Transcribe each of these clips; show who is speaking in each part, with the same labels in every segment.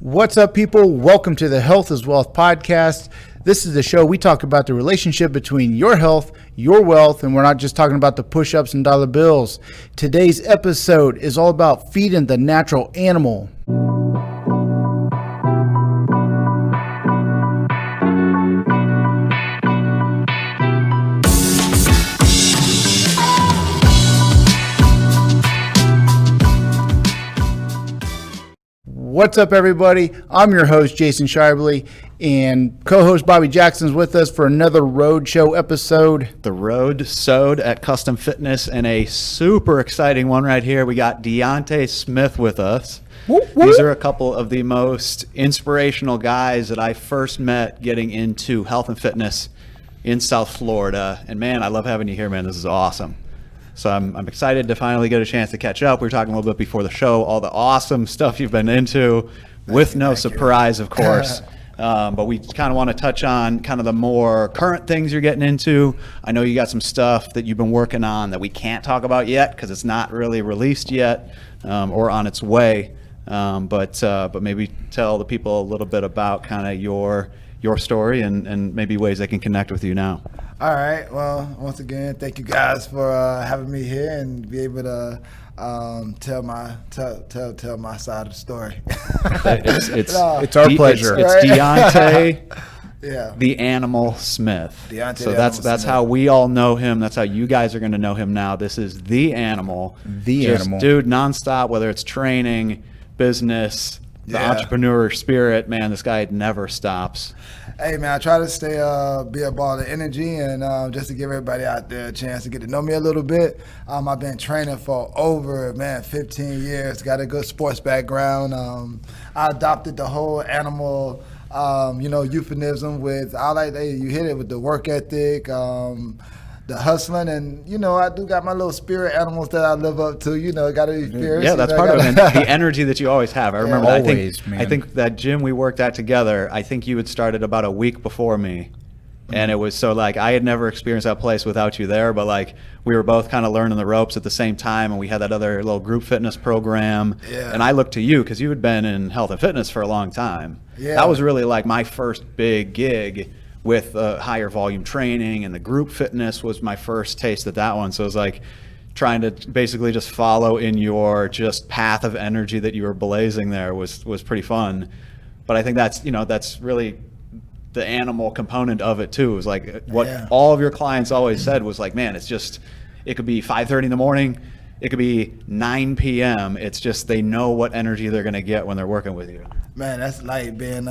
Speaker 1: What's up, people? Welcome to the Health is Wealth podcast. This is the show we talk about the relationship between your health, your wealth, and we're not just talking about the push-ups and dollar bills. Today's episode is all about feeding the natural animal. What's up, everybody? I'm your host, Jason Shively, and co-host Bobby Jackson's with us for another Road Show episode.
Speaker 2: The Road Sewed at Custom Fitness, and a super exciting one right here. We got Diontae Smith with us.
Speaker 1: Whoop, whoop.
Speaker 2: These are a couple of the most inspirational guys that I first met getting into health and fitness in South Florida. And man, I love having you here, man. This is awesome. So I'm excited to finally get a chance to catch up. We were talking a little bit before the show, all the awesome stuff you've been into, with no surprise, of course. But we kind of want to touch on kind of the more current things you're getting into. I know you got some stuff that you've been working on that we can't talk about yet because it's not really released yet or on its way. But maybe tell the people a little bit about kind of your story and maybe ways they can connect with you now.
Speaker 3: All right. Well, once again, thank you guys for having me here and be able to tell my side of the story.
Speaker 2: It's
Speaker 1: our pleasure.
Speaker 2: It's Diontae,
Speaker 3: Yeah.
Speaker 2: the Animal Smith.
Speaker 3: Diontae
Speaker 2: so
Speaker 3: the
Speaker 2: that's
Speaker 3: Animal Smith.
Speaker 2: how we all know him. That's how you guys are going to know him now. This is the Animal.
Speaker 1: Animal.
Speaker 2: Dude, nonstop, whether it's training, business, the entrepreneur spirit, man, this guy never stops.
Speaker 3: Hey, man, I try to stay, be a ball of energy and just to give everybody out there a chance to get to know me a little bit. I've been training for over, 15 years, got a good sports background. I adopted the whole animal, euphemism with, you hit it with the work ethic, the hustling, and I do got my little spirit animals that I live up to. Got to be fierce.
Speaker 2: Yeah, that's part of it. And the energy that you always have. I remember.
Speaker 1: Always,
Speaker 2: I think that gym we worked at together. I think you had started about a week before me, and it was so like I had never experienced that place without you there. But like we were both kind of learning the ropes at the same time, and we had that other little group fitness program.
Speaker 3: Yeah.
Speaker 2: And I looked to you because you had been in health and fitness for a long time.
Speaker 3: Yeah.
Speaker 2: That was really like my first big gig with higher volume training, and the group fitness was my first taste of that one. So it was like trying to basically just follow in your just path of energy that you were blazing there was pretty fun. But I think that's really the animal component of it too. It was like what all of your clients always said was like, man, it could be 5:30 in the morning, it could be 9 p.m. It's just they know what energy they're going to get when they're working with you.
Speaker 3: Man, that's like being,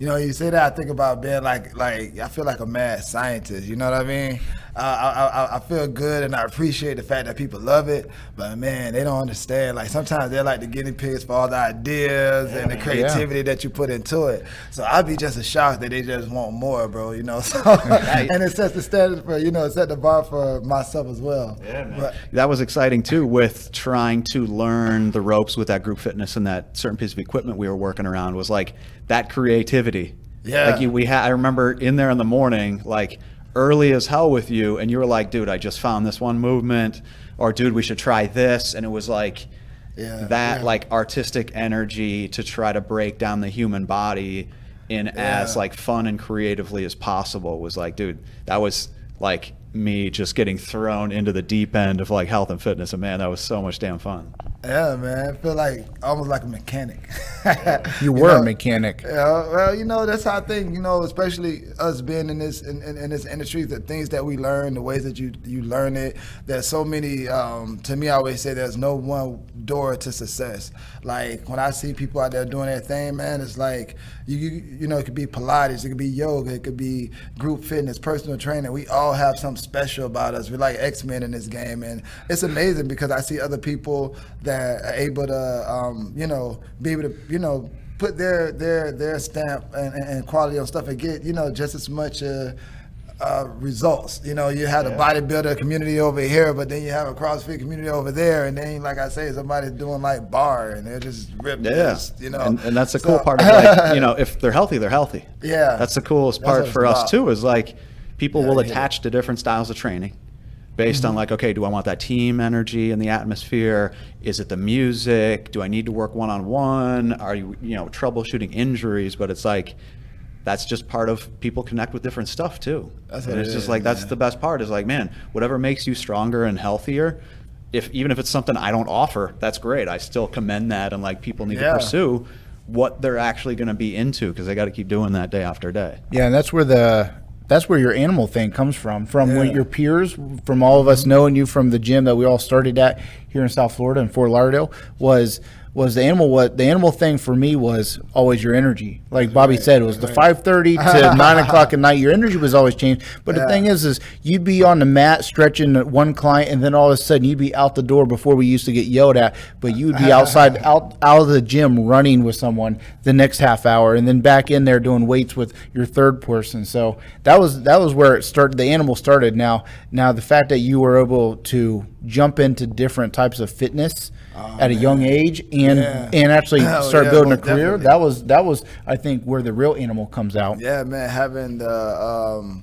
Speaker 3: you say that, I think about being like I feel like a mad scientist, you know what I mean? I feel good and I appreciate the fact that people love it, but man, they don't understand. Like sometimes they're like the guinea pigs for all the ideas and the creativity that you put into it. So I'd be just as shocked that they just want more, bro, So, and it sets the standard for, it set the bar for myself as well.
Speaker 2: Yeah, man. But that was exciting too, with trying to learn the ropes with that group fitness and that certain piece of equipment we were working around was like that creativity.
Speaker 3: Yeah.
Speaker 2: Like I remember in there in the morning, like early as hell with you, and you were like, dude, I just found this one movement, or dude, we should try this. And it was like like artistic energy to try to break down the human body in as like fun and creatively as possible. Was like, dude, that was like me just getting thrown into the deep end of like health and fitness, and man, that was so much damn fun.
Speaker 3: Yeah, man, I feel like almost like a mechanic.
Speaker 1: You were a mechanic.
Speaker 3: Yeah, well, that's how I think. Especially us being in this industry, the things that we learn, the ways that you learn it. There's so many. To me, I always say there's no one door to success. Like when I see people out there doing their thing, man, it's like it could be Pilates, it could be yoga, it could be group fitness, personal training. We all have something special about us. We're like X-Men in this game, and it's amazing because I see other people that are able to, be able to, put their stamp and quality on stuff and get, just as much results. You have the bodybuilder community over here, but then you have a CrossFit community over there, and then, like I say, somebody's doing like bar, and they're just ripped.
Speaker 2: And that's the cool part of like, if they're healthy, they're healthy.
Speaker 3: Yeah.
Speaker 2: That's the coolest part for us too, is like people will attach to different styles of training. based on like, okay, do I want that team energy in the atmosphere? Is it the music? Do I need to work one-on-one? Are you troubleshooting injuries? But it's like, that's just part of people connect with different stuff too.
Speaker 3: That's
Speaker 2: and
Speaker 3: what
Speaker 2: it's
Speaker 3: it
Speaker 2: just
Speaker 3: is,
Speaker 2: like, that's
Speaker 3: man.
Speaker 2: the best part is like, man, whatever makes you stronger and healthier, even if it's something I don't offer, that's great. I still commend that, and like people need to pursue what they're actually going to be into, because they got to keep doing that day after day.
Speaker 1: Yeah, and that's where your animal thing comes from when your peers, from all of
Speaker 3: Mm-hmm.
Speaker 1: us knowing you from the gym that we all started at here in South Florida in Fort Lauderdale, was the animal thing for me was always your energy. Like Bobby said, it was the 5:30 to 9 o'clock at night. Your energy was always changed. But the thing is you'd be on the mat stretching one client, and then all of a sudden you'd be out the door before we used to get yelled at. But you would be outside, out of the gym running with someone the next half hour, and then back in there doing weights with your third person. So that was where it started. The animal started. Now the fact that you were able to jump into different types of fitness at a young age and actually start building a
Speaker 3: most
Speaker 1: career,
Speaker 3: definitely.
Speaker 1: that was I think where the real animal comes out.
Speaker 3: Yeah, man, having the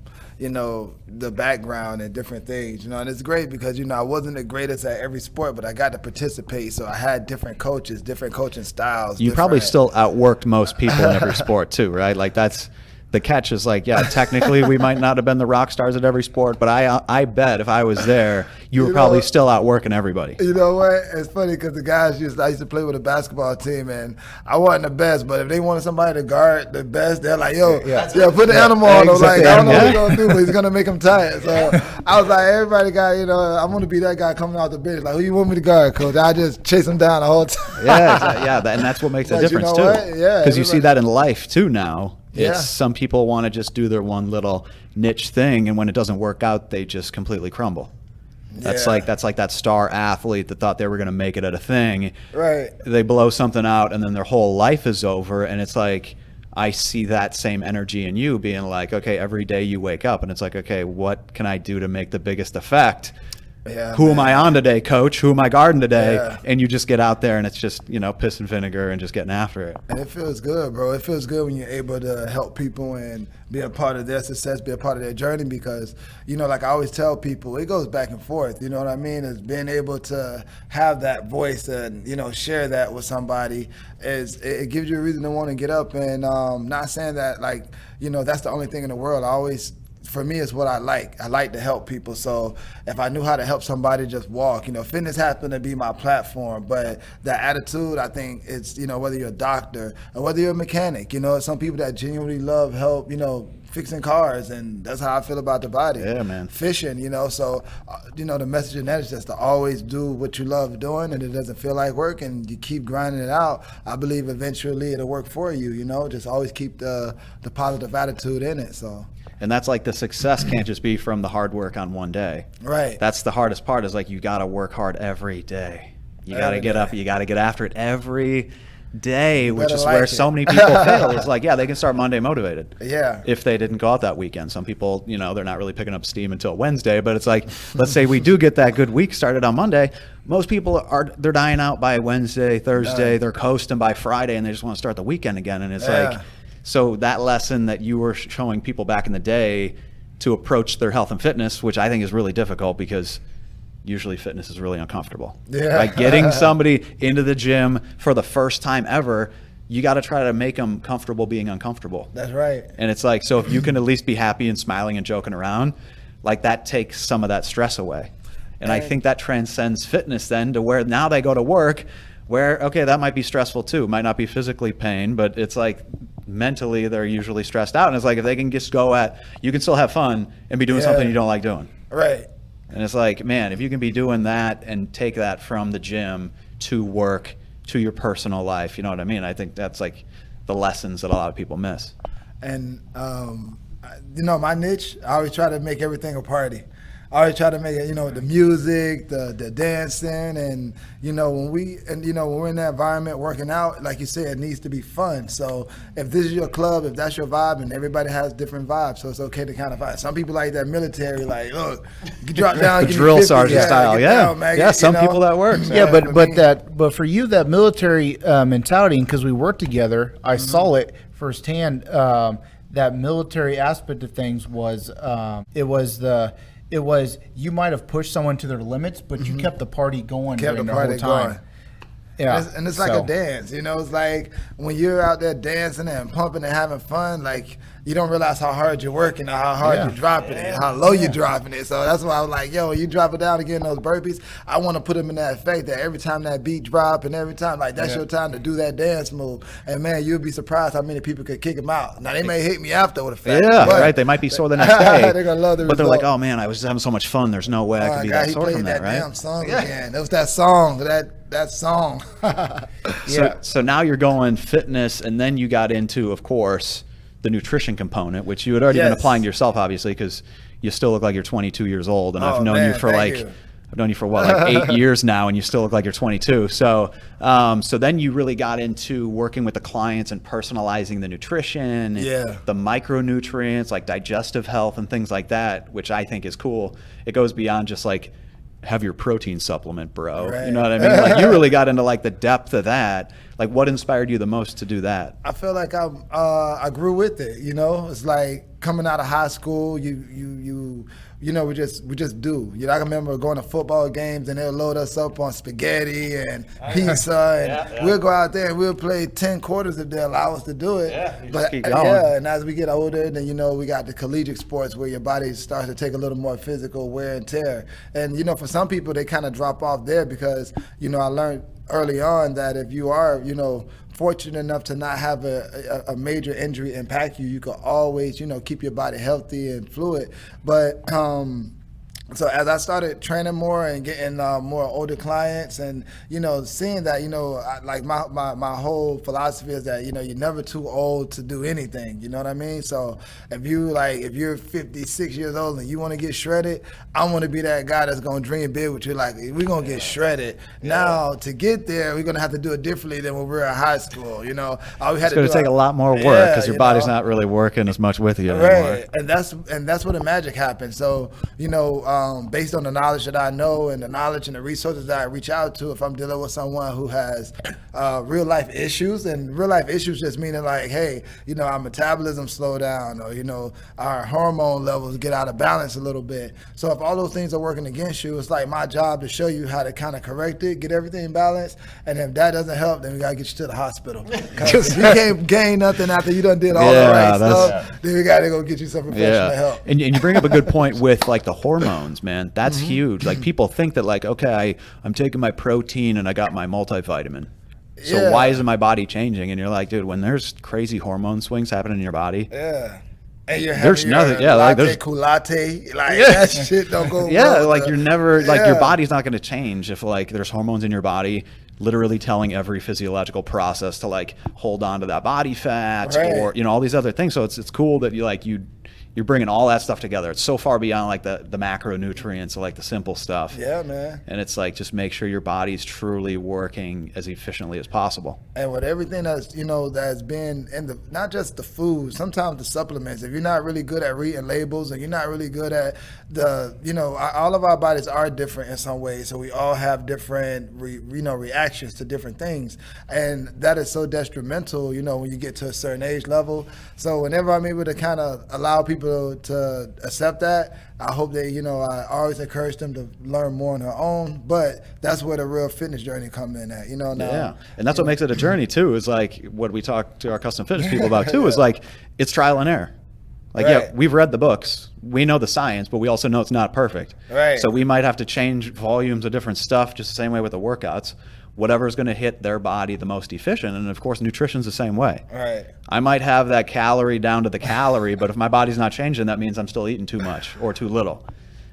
Speaker 3: background and different things, and it's great because, I wasn't the greatest at every sport, but I got to participate. So I had different coaches, different coaching styles.
Speaker 2: You probably still outworked most people in every sport too, right? Like that's the catch is like, yeah, technically we might not have been the rock stars at every sport, but I bet if I was there, you were probably still outworking everybody.
Speaker 3: You know what? It's funny because the guys I used to play with a basketball team, and I wasn't the best, but if they wanted somebody to guard the best, they're like, yo, put the animal on him. Like, I don't know what he's going to do, but he's going to make him tired. So I was like, everybody got, I'm going to be that guy coming out the bench. Like, who you want me to guard, coach? I just chase him down the whole time.
Speaker 2: Yeah, and that's what makes a difference too.
Speaker 3: Yeah,
Speaker 2: because you see that in life too now.
Speaker 3: Yeah.
Speaker 2: Some people want to just do their one little niche thing, and when it doesn't work out, they just completely crumble. That's like that star athlete that thought they were going to make it at a thing.
Speaker 3: Right.
Speaker 2: They blow something out, and then their whole life is over. And it's like, I see that same energy in you being like, okay, every day you wake up, and it's like, okay, what can I do to make the biggest effect?
Speaker 3: Yeah,
Speaker 2: Who am I on today, coach? Who am I guarding today?
Speaker 3: Yeah.
Speaker 2: And you just get out there, and it's just, piss and vinegar and just getting after it.
Speaker 3: And it feels good, bro. It feels good when you're able to help people and be a part of their success, be a part of their journey, because, like I always tell people, it goes back and forth. You know what I mean? Is being able to have that voice and, share that with somebody it gives you a reason to want to get up. And not saying that, like, that's the only thing in the world. For me, it's what I like. I like to help people. So if I knew how to help somebody just walk, fitness happened to be my platform. But the attitude, I think it's, whether you're a doctor or whether you're a mechanic, some people that genuinely love help, fixing cars, and that's how I feel about the body.
Speaker 2: Yeah, man.
Speaker 3: Fishing, so, the message in that is just to always do what you love doing, and it doesn't feel like work, and you keep grinding it out. I believe eventually it'll work for you, just always keep the positive attitude in it, so.
Speaker 2: And that's like the success can't just be from the hard work on one day.
Speaker 3: Right.
Speaker 2: That's the hardest part, is like you got to work hard every day. You got to get up. You got to get after it every day, which is where so many people fail. It's like, they can start Monday motivated.
Speaker 3: Yeah.
Speaker 2: If they didn't go out that weekend. Some people, they're not really picking up steam until Wednesday. But it's like, let's say we do get that good week started on Monday. Most people they're dying out by Wednesday, Thursday. They're coasting by Friday, and they just want to start the weekend again. And it's like, so that lesson that you were showing people back in the day to approach their health and fitness, which I think is really difficult because usually fitness is really uncomfortable.
Speaker 3: Yeah.
Speaker 2: Like getting somebody into the gym for the first time ever, you got to try to make them comfortable being uncomfortable.
Speaker 3: That's right.
Speaker 2: And it's like, so if you can at least be happy and smiling and joking around, like that takes some of that stress away. And I think that transcends fitness then to where now they go to work where, okay, that might be stressful too. It might not be physically pain, but it's like mentally they're usually stressed out. And it's like, if they can just you can still have fun and be doing something you don't like doing.
Speaker 3: Right.
Speaker 2: And it's like, man, if you can be doing that and take that from the gym to work, to your personal life, you know what I mean? I think that's like the lessons that a lot of people miss.
Speaker 3: And, my niche, I always try to make everything a party. I always try to make it, the music, the dancing, and when we're in that environment working out, like you said, it needs to be fun. So if this is your club, if that's your vibe, and everybody has different vibes, so it's okay to kind of find. Some people like that military, like, look, you drop down,
Speaker 2: The
Speaker 3: give
Speaker 2: drill
Speaker 3: me 50,
Speaker 2: sergeant style,
Speaker 3: down, man,
Speaker 2: some people that works.
Speaker 1: Yeah, but for you, that military mentality, because we worked together, I saw it firsthand. That military aspect of things was it was you might have pushed someone to their limits, but you kept the party going during the whole time. Yeah,
Speaker 3: and it's like a dance, you know. It's like when you're out there dancing and pumping and having fun, like you don't realize how hard you're working or how hard you're dropping it, how low you're dropping it. So that's why I was like, yo, you drop it down again, those burpees, I want to put them in that effect that every time that beat drop and every time, like that's your time to do that dance move. And man, you'll be surprised how many people could kick them out. Now they may hate me after with a fact.
Speaker 2: Yeah, right. They might be sore the next day.
Speaker 3: They're gonna love the
Speaker 2: but they're
Speaker 3: result.
Speaker 2: like, oh man, I was having so much fun. There's no way I could be that sore from that, right?
Speaker 3: Damn song again. It was that song, that song.
Speaker 2: So now you're going fitness, and then you got into, of course, the nutrition component, which you had already been applying to yourself, obviously, because you still look like you're 22 years old, and I've known you for I've known you for like 8 years now, and you still look like you're 22. So, so then you really got into working with the clients and personalizing the nutrition, the micronutrients like digestive health and things like that, which I think is cool. It goes beyond just like have your protein supplement, bro. Right. You know what I mean? Like you really got into like the depth of that. Like what inspired you the most to do that?
Speaker 3: I feel like I grew with it. You know, it's like coming out of high school, you know, we just do. You know, I remember going to football games and they'll load us up on spaghetti and pizza, and we'll go out there and we'll play 10 quarters if they allow us to do it.
Speaker 2: But
Speaker 3: and as we get older, then you know we got the collegiate sports where your body starts to take a little more physical wear and tear. And you know, for some people they kind of drop off there because you know I learned early on that if you are, you know, fortunate enough to not have a major injury impact you, you can always, you know, keep your body healthy and fluid. But so as I started training more and getting more older clients and, you know, seeing that, you know, like my whole philosophy is that, you know, you're never too old to do anything, you know what I mean? So if you're 56 years old and you want to get shredded, I want to be that guy that's going to dream big with you. Like, we're going to get shredded. Now, to get there, we're going to have to do it differently than when we were in high school, you know.
Speaker 2: It's going to take a lot more work because your body's not really working as much with you anymore.
Speaker 3: Right, and that's where the magic happens. So, you know, based on the knowledge that I know and the knowledge and the resources that I reach out to, if I'm dealing with someone who has real life issues, and real life issues just meaning like, hey, you know, our metabolism slow down, or, you know, our hormone levels get out of balance a little bit. So if all those things are working against you, it's like my job to show you how to kind of correct it, get everything balanced. And if that doesn't help, then we got to get you to the hospital. Because if you can't gain nothing after you done did all the right stuff, then we got to go get you some professional help.
Speaker 2: And you bring up a good point with like the hormones, man. That's huge. Like people think that like, okay, I'm taking my protein and I got my multivitamin. So why isn't my body changing? And you're like, dude, when there's crazy hormone swings happening in your body.
Speaker 3: And you're
Speaker 2: there's nothing,
Speaker 3: like there's culotte, like that shit don't go.
Speaker 2: Like you're never like your body's not going to change if like there's hormones in your body literally telling every physiological process to like hold on to that body fat or you know all these other things. So it's cool that you're bringing all that stuff together. It's so far beyond like the macronutrients, like the simple stuff.
Speaker 3: Yeah, man.
Speaker 2: And it's like just make sure your body's truly working as efficiently as possible.
Speaker 3: And with everything that's, you know, that's been in the, not just the food, sometimes the supplements, if you're not really good at reading labels and you're not really good at the, you know, all of our bodies are different in some ways. So we all have different, reactions to different things. And that is so detrimental, you know, when you get to a certain age level. So whenever I'm able to kind of allow people to accept that, I hope they, you know, I always encourage them to learn more on their own, but that's where the real fitness journey come in at, you know. Now,
Speaker 2: and that's what makes it a journey too, is like what we talk to our custom fitness people about too, is like it's trial and error. Like, we've read the books, we know the science, but we also know it's not perfect. So we might have to change volumes of different stuff, just the same way with the workouts. Whatever's going to hit their body the most efficient. And of course, nutrition's the same way. I might have that calorie down to the calorie, but if my body's not changing, that means I'm still eating too much or too little.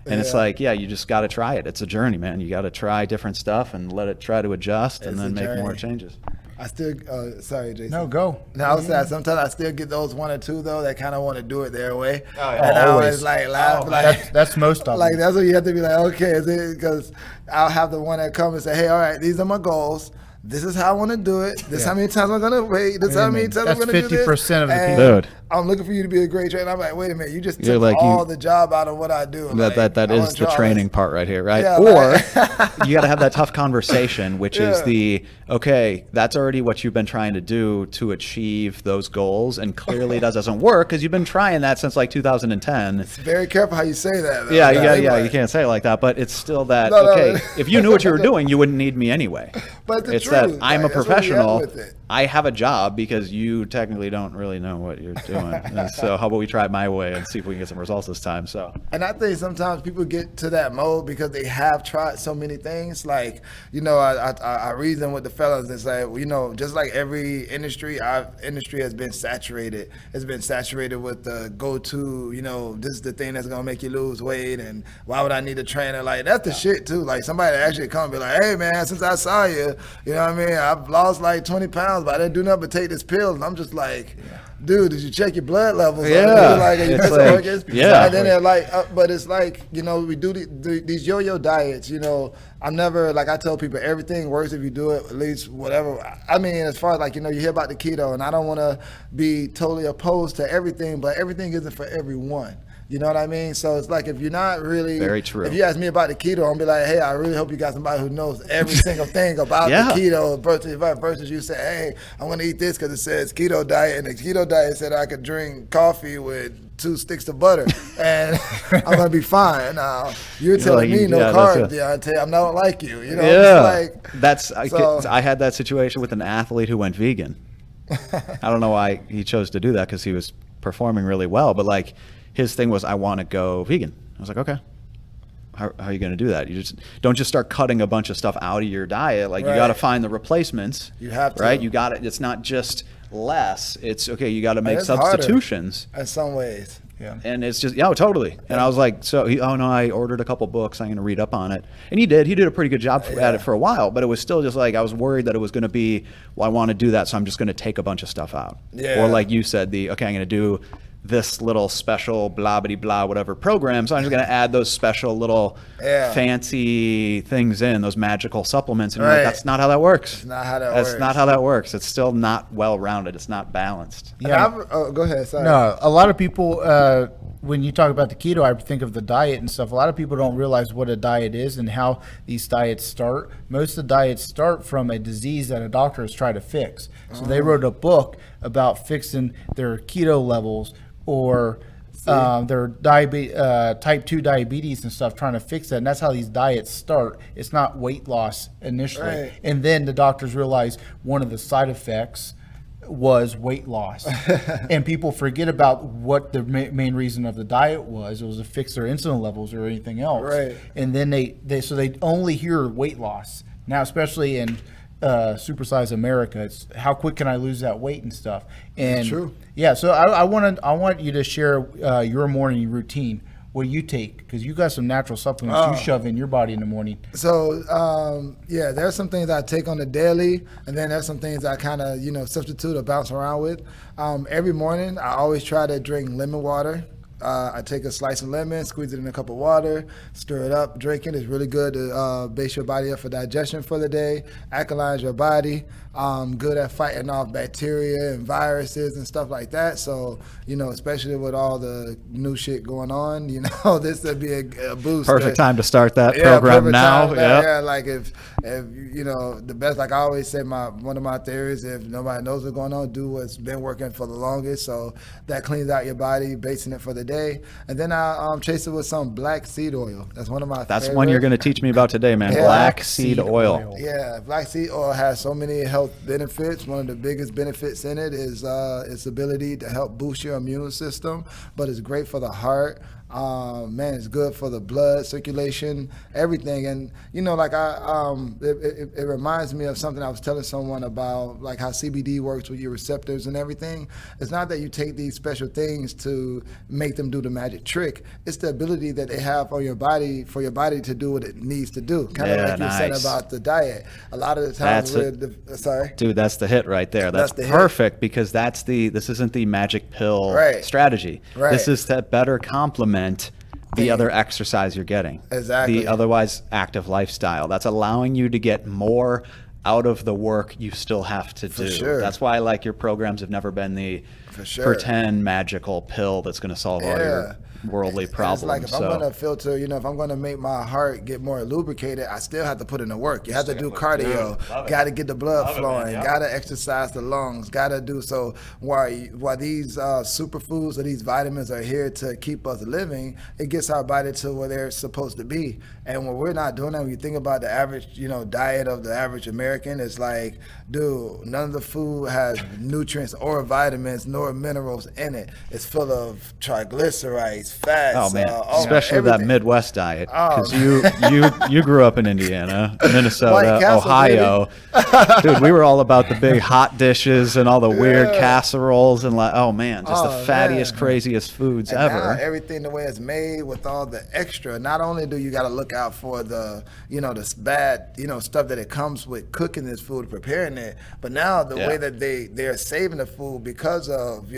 Speaker 2: And it's like, you just got to try it. It's a journey, man. You got to try different stuff and let it try to adjust and then make more changes.
Speaker 3: I still, sorry, Jason.
Speaker 1: No, go.
Speaker 3: No, I was saying, sometimes I still get those one or two, though, that kind of want to do it their way.
Speaker 1: And
Speaker 3: I always like laugh.
Speaker 1: That's most of
Speaker 3: like,
Speaker 1: them.
Speaker 3: that's what you have to be like, okay, is it, because I'll have the one that come and say, hey, all right, these are my goals. this is how I want to do it. This is how many times I'm going to wait. This is how many times I'm going to do this.
Speaker 1: That's 50% of the
Speaker 3: And
Speaker 1: people.
Speaker 2: Dude.
Speaker 3: I'm looking for you to be a great trainer. I'm like, wait a minute, you just
Speaker 2: You're
Speaker 3: took
Speaker 2: like,
Speaker 3: all the job out of what I do.
Speaker 2: That
Speaker 3: I
Speaker 2: is
Speaker 3: wanna
Speaker 2: the
Speaker 3: try
Speaker 2: training
Speaker 3: this.
Speaker 2: part right here, right?
Speaker 3: Yeah,
Speaker 2: or
Speaker 3: like-
Speaker 2: you got to have that tough conversation, which is
Speaker 3: Yeah.
Speaker 2: the, okay, that's already what you've been trying to do to achieve those goals, and clearly that doesn't work because you've been trying that since like 2010.
Speaker 3: It's very careful how you say that. Though.
Speaker 2: Yeah,
Speaker 3: Like,
Speaker 2: you can't say it like that, but it's still that,
Speaker 3: No, no.
Speaker 2: okay, if you knew what you were doing, you wouldn't need me anyway.
Speaker 3: But the
Speaker 2: it's
Speaker 3: truth,
Speaker 2: that I'm a
Speaker 3: like, that's where we at
Speaker 2: professional.
Speaker 3: with it.
Speaker 2: I have a job because you technically don't really know what you're doing. And so how about we try it my way and see if we can get some results this time? So
Speaker 3: And I think sometimes people get to that mode because they have tried so many things. Like, you know, I reason with the fellas and say, well, you know, just like every industry, our industry has been saturated. It's been saturated with the go-to, you know, this is the thing that's gonna make you lose weight, and why would I need a trainer? Like, that's the shit too. Like, somebody actually come and be like, hey man, since I saw you, you know what I mean? I've lost like 20 pounds, but I didn't do nothing but take this pill. And I'm just like, dude, did you check your blood levels?
Speaker 2: Yeah.
Speaker 3: Like, are you
Speaker 2: It's
Speaker 3: missing
Speaker 2: like,
Speaker 3: organs?
Speaker 2: yeah.
Speaker 3: And then they're like, but it's like, you know, we do these yo-yo diets, you know. I'm never, like I tell people, everything works if you do it, at least whatever. I mean, as far as like, you know, you hear about the keto, and I don't want to be totally opposed to everything, but everything isn't for everyone. You know what I mean? So it's like, if you're not really,
Speaker 2: Very true.
Speaker 3: If you ask me about the keto, I'm be like, hey, I really hope you got somebody who knows every single thing about
Speaker 2: Yeah.
Speaker 3: the keto versus you say, hey, I'm going to eat this because it says keto diet, and the keto diet said I could drink coffee with 2 sticks of butter and I'm going to be fine. Now, you're telling
Speaker 2: like,
Speaker 3: me no
Speaker 2: yeah,
Speaker 3: carbs,
Speaker 2: that's
Speaker 3: Diontae. I'm not like you. You know,
Speaker 2: yeah,
Speaker 3: it's like,
Speaker 2: I had that situation with an athlete who went vegan. I don't know why he chose to do that, because he was performing really well, but like his thing was, I want to go vegan. I was like, okay. How are you going to do that? You don't just start cutting a bunch of stuff out of your diet. Like, you
Speaker 3: Right.
Speaker 2: got to find the replacements.
Speaker 3: You have to.
Speaker 2: Right? You got it. It's not just less. It's okay. You got to make
Speaker 3: it's harder.
Speaker 2: substitutions.
Speaker 3: in some ways.
Speaker 1: Yeah.
Speaker 2: And it's just, yeah, totally. And I was like, oh no, I ordered a couple books. I'm going to read up on it. And he did. He did a pretty good job at it for a while. But it was still just like, I was worried that it was going to be, well, I want to do that, so I'm just going to take a bunch of stuff out.
Speaker 3: Yeah.
Speaker 2: Or like you said, okay, I'm going to do this little special blah bitty blah whatever program, so I'm just going to add those special little fancy things in, those magical supplements, and you're like, that's not how that works.
Speaker 3: It's not how that works.
Speaker 2: That's not how that works. It's still not well rounded. It's not balanced.
Speaker 1: Yeah.
Speaker 3: Go ahead. Sorry.
Speaker 1: No, a lot of people, when you talk about the keto, I think of the diet and stuff. A lot of people don't realize what a diet is and how these diets start. Most of the diets start from a disease that a doctor has tried to fix. So they wrote a book about fixing their keto levels or their type 2 diabetes and stuff, trying to fix that. And that's how these diets start. It's not weight loss initially.
Speaker 3: Right.
Speaker 1: And then the doctors realize one of the side effects was weight loss. And people forget about what the main reason of the diet was. It was to fix their insulin levels or anything else.
Speaker 3: Right.
Speaker 1: And then they only hear weight loss. Now, especially in supersize America, it's how quick can I lose that weight and stuff. And
Speaker 3: true.
Speaker 1: Yeah, so I want you to share your morning routine. What do you take? Because you got some natural supplements you shove in your body in the morning.
Speaker 3: So, there's some things I take on the daily, and then there's some things I kind of, substitute or bounce around with. Every morning, I always try to drink lemon water. I take a slice of lemon, squeeze it in a cup of water, stir it up, drink it. It's really good to base your body up for digestion for the day, alkalines your body, good at fighting off bacteria and viruses and stuff like that. So, especially with all the new shit going on, this would be a boost.
Speaker 2: Perfect time to start that program now.
Speaker 3: Yeah, like if the best, like I always say, one of my theories, if nobody knows what's going on, do what's been working for the longest. So that cleans out your body, basing it for the day. And then I chase it with some black seed oil. That's one of my
Speaker 2: That's
Speaker 3: favorite.
Speaker 2: one you're going to teach me about today, man.
Speaker 3: Yeah.
Speaker 2: Black seed oil.
Speaker 3: Yeah, black seed oil has so many health benefits. One of the biggest benefits in it is its ability to help boost your immune system, but it's great for the heart. It's good for the blood circulation, everything. And it reminds me of something I was telling someone about, like how CBD works with your receptors and everything. It's not that you take these special things to make them do the magic trick. It's the ability that they have on your body for your body to do what it needs to do. Kind of like you said about the diet. A lot of the times,
Speaker 2: dude, that's the hit right there. That's perfect, because this isn't the magic pill strategy.
Speaker 3: Right.
Speaker 2: This is to better complement the other exercise you're getting.
Speaker 3: Exactly.
Speaker 2: The otherwise active lifestyle. That's allowing you to get more out of the work you still have to do.
Speaker 3: sure.
Speaker 2: That's why like your programs have never been the
Speaker 3: For sure.
Speaker 2: pretend magical pill that's going to solve all your worldly problems.
Speaker 3: It's like if I'm going to filter, if I'm going to make my heart get more lubricated, I still have to put in the work. You have to do cardio, got to get the blood flowing, got to exercise the lungs, got to do so. While these superfoods or these vitamins are here to keep us living, it gets our body to where they're supposed to be. And when we're not doing that, when you think about the average, diet of the average American, it's like, dude, none of the food has nutrients or vitamins nor minerals in it. It's full of triglycerides, fats.
Speaker 2: Oh man, especially that Midwest diet, because you grew up in Indiana, Minnesota, Ohio. Dude, we were all about the big hot dishes and all the weird casseroles and just the fattiest, craziest foods
Speaker 3: and
Speaker 2: ever.
Speaker 3: Now, everything the way it's made with all the extra. Not only do you got to look out for the the bad stuff that it comes with cooking this food, preparing it, but now the way that they're saving the food because of